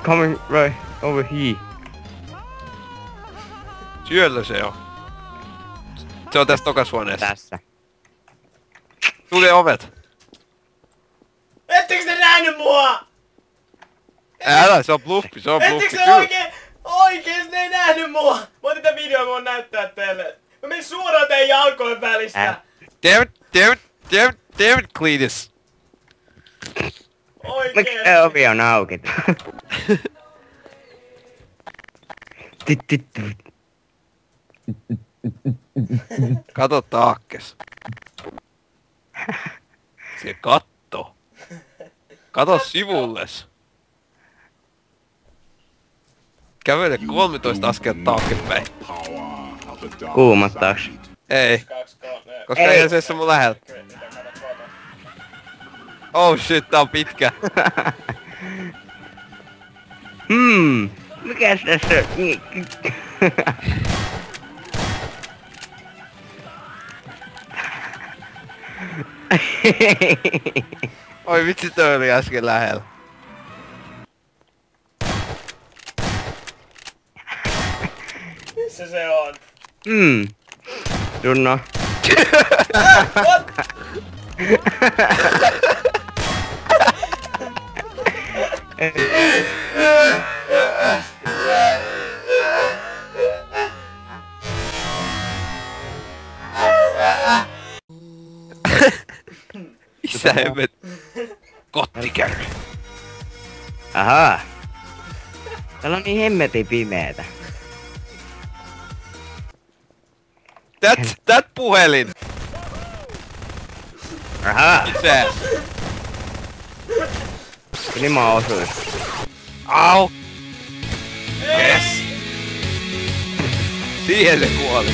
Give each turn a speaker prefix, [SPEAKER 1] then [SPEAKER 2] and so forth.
[SPEAKER 1] coming right over here.
[SPEAKER 2] Syöllä se on. Se on tässä tokas huoneessa.
[SPEAKER 1] Tässä.
[SPEAKER 2] Sulje ovet.
[SPEAKER 3] Ettekö te nähnyt mua?
[SPEAKER 2] Älä, se on bluffi, se on bluffi.
[SPEAKER 3] Ettekö te oikeesti ne ei nähnyt mua? Mä otin tän videon, mä voin näyttää teille. Mä menin suoraan teidän jalkojen välistä.
[SPEAKER 2] Damn it, Cletus.
[SPEAKER 3] Oikeesti.
[SPEAKER 1] Miksi se ovi on auki?
[SPEAKER 2] Kato taakkes. Se katto. Kato sivulles. Kävele 13 askelta taaksepäin.
[SPEAKER 1] Kuumottaaks?
[SPEAKER 2] Ei,
[SPEAKER 3] 2, 3,
[SPEAKER 2] koska ei se ole mun lähellä. Oh shit, tää on pitkä.
[SPEAKER 1] Mikäs tässä?
[SPEAKER 2] Oi vitsi, toi oli äsken lähellä.
[SPEAKER 3] Missä se on?
[SPEAKER 1] Tunno.
[SPEAKER 3] What?
[SPEAKER 2] Missä hemmet? Kottikärry.
[SPEAKER 1] Ahaa. Täällä on niin hemmetin pimeetä.
[SPEAKER 2] That puhelin!
[SPEAKER 1] Ahaa.
[SPEAKER 2] Isä!
[SPEAKER 1] Niin mä osuin.
[SPEAKER 2] Au! Yes! Siihen se kuoli.